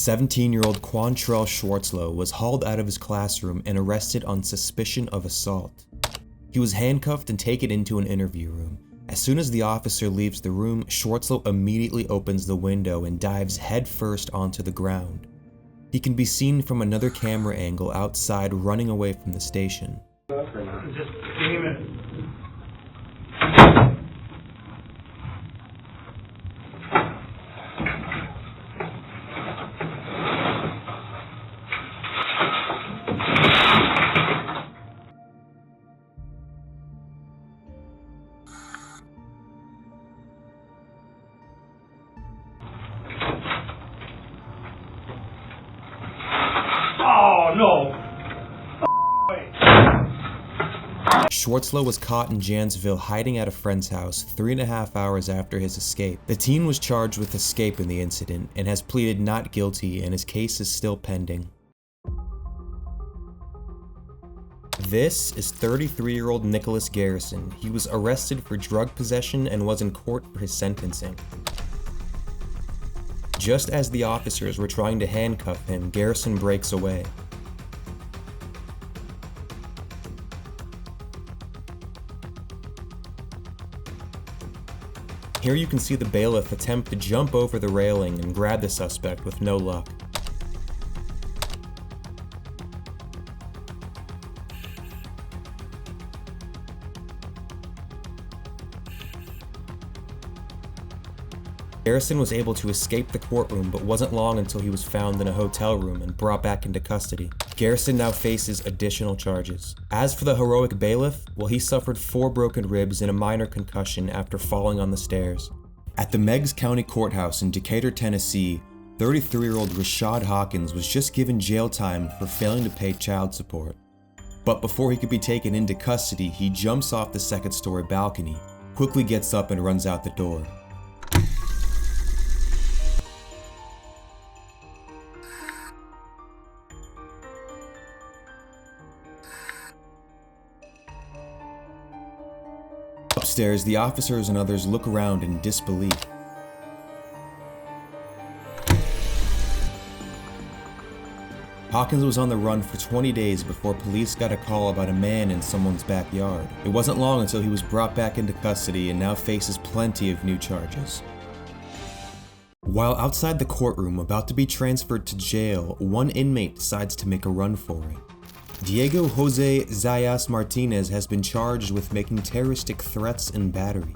17-year-old Quantrell Schwartzlow was hauled out of his classroom and arrested on suspicion of assault. He was handcuffed and taken into an interview room. As soon as the officer leaves the room, Schwartzlow immediately opens the window and dives headfirst onto the ground. He can be seen from another camera angle outside running away from the station. Just give me a minute. Oh, no! Schwartzlow was caught in Janesville hiding at a friend's house 3.5 hours after his escape. The teen was charged with escape in the incident and has pleaded not guilty, and his case is still pending. This is 33-year-old Nicholas Garrison. He was arrested for drug possession and was in court for his sentencing. Just as the officers were trying to handcuff him, Garrison breaks away. Here you can see the bailiff attempt to jump over the railing and grab the suspect with no luck. Garrison was able to escape the courtroom, but wasn't long until he was found in a hotel room and brought back into custody. Garrison now faces additional charges. As for the heroic bailiff, well, he suffered 4 broken ribs and a minor concussion after falling on the stairs. At the Meigs County Courthouse in Decatur, Tennessee, 33-year-old Rashad Hawkins was just given jail time for failing to pay child support. But before he could be taken into custody, he jumps off the second-story balcony, quickly gets up and runs out the door. Upstairs, the officers and others look around in disbelief. Hawkins was on the run for 20 days before police got a call about a man in someone's backyard. It wasn't long until he was brought back into custody and now faces plenty of new charges. While outside the courtroom about to be transferred to jail, one inmate decides to make a run for it. Diego Jose Zayas Martinez has been charged with making terroristic threats and battery.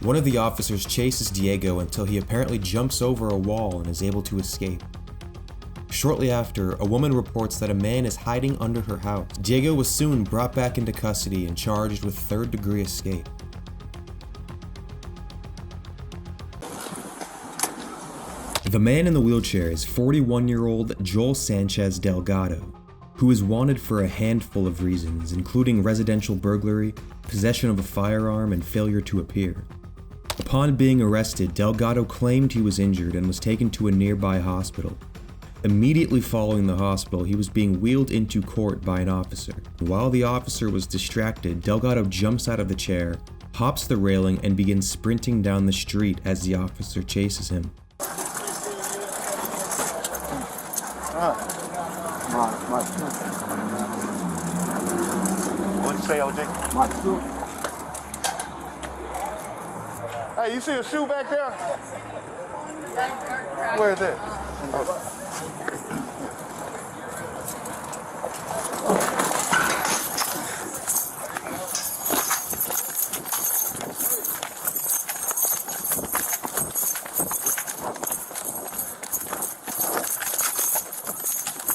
One of the officers chases Diego until he apparently jumps over a wall and is able to escape. Shortly after, a woman reports that a man is hiding under her house. Diego was soon brought back into custody and charged with third-degree escape. The man in the wheelchair is 41-year-old Joel Sanchez Delgado, who is wanted for a handful of reasons, including residential burglary, possession of a firearm, and failure to appear. Upon being arrested, Delgado claimed he was injured and was taken to a nearby hospital. Immediately following the hospital, he was being wheeled into court by an officer. While the officer was distracted, Delgado jumps out of the chair, hops the railing, and begins sprinting down the street as the officer chases him. What'd you say, OJ? My suit. Hey, you see a shoe back there? Where is it?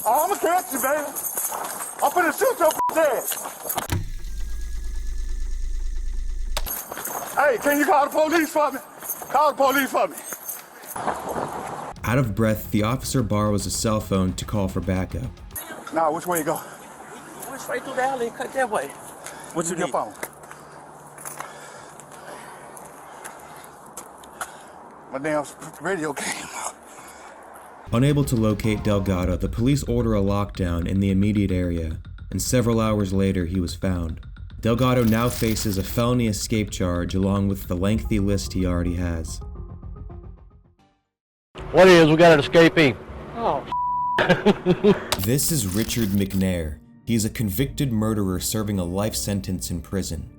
Oh, I'm gonna catch you, baby. I'm finna shoot your head. Hey, can you call the police for me? Call the police for me. Out of breath, the officer borrows a cell phone to call for backup. Nah, which way you go? Went straight through the alley and cut that way. What you Your need? phone. My damn radio came out. Unable to locate Delgado, the police order a lockdown in the immediate area. and several hours later he was found. Delgado now faces a felony escape charge along with the lengthy list he already has. What is? We got an escapee. Oh, This is Richard McNair. He is a convicted murderer serving a life sentence in prison.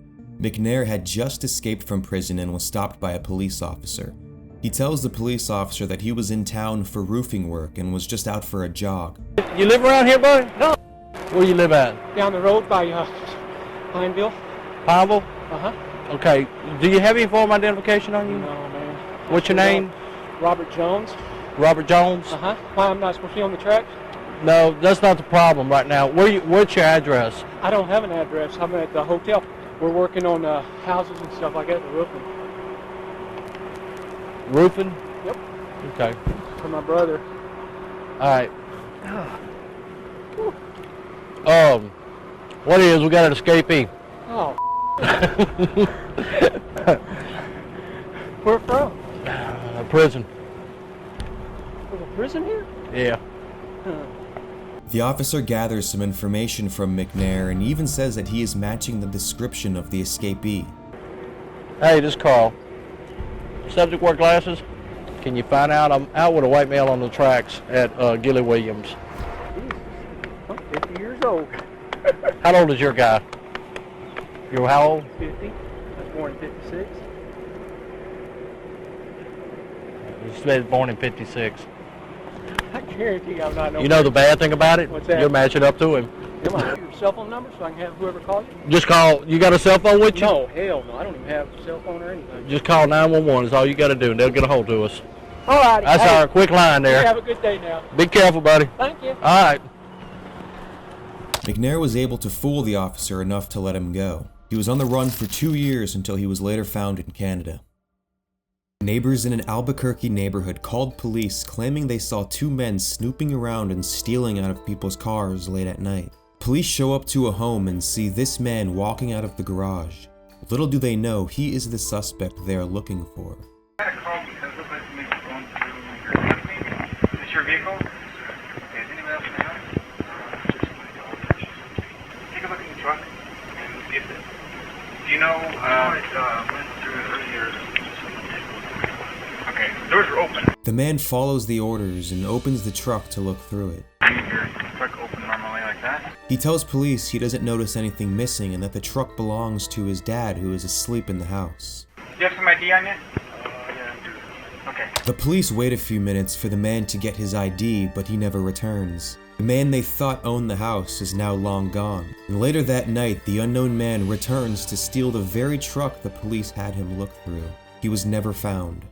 McNair had just escaped from prison and was stopped by a police officer. He tells the police officer that he was in town for roofing work and was just out for a jog. You live around here, buddy? No. Where you live at? down the road by Pineville. Pineville? Uh-huh. Okay. Do you have any form of identification on you? No, man. What's your name? Robert Jones. Robert Jones? Uh-huh. Why, I'm not supposed to be on the tracks? No, that's not the problem right now. What's your address? I don't have an address. I'm at the hotel. We're working on houses and stuff like that, the roofing. Roofing? Yep. Okay. For my brother. All right. What is? We got an escapee. Oh. Where from? Prison. There's a prison here? Yeah. The officer gathers some information from McNair and even says that he is matching the description of the escapee. Hey, this is Carl. Subject wear glasses? Can you find out? I'm out with a white male on the tracks at Gilly Williams. Jesus. I'm 50 years old. How old is your guy? You're how old? 50. I was born in 56. He was born in 56. I guarantee I'm not. You know the bad thing about it? What's that? You're matching up to him. Am I your cell phone number so I can have whoever calls you? Just call. You got a cell phone with you? No, hell no. I don't even have a cell phone or anything. Just call 911 is all you got to do, and they'll get a hold of us. All right. That's our quick line there. Have a good day now. Be careful, buddy. Thank you. All right. McNair was able to fool the officer enough to let him go. He was on the run for 2 years until he was later found in Canada. Neighbors in an Albuquerque neighborhood called police claiming they saw two men snooping around and stealing out of people's cars late at night. Police show up to a home and see this man walking out of the garage. Little do they know he is the suspect they are looking for. I had a call because it looks like somebody's going through your company. Is this your vehicle? Okay, is anyone else in the house? Take a look in the truck and see if it. Do you know? I went through it earlier. Okay, the doors are open. The man follows the orders and opens the truck to look through it. Leave your truck open normally like that. He tells police he doesn't notice anything missing and that the truck belongs to his dad who is asleep in the house. Do you have some ID on you? Yeah, I do. Okay. The police wait a few minutes for the man to get his ID, but he never returns. The man they thought owned the house is now long gone. And later that night, the unknown man returns to steal the very truck the police had him look through. He was never found.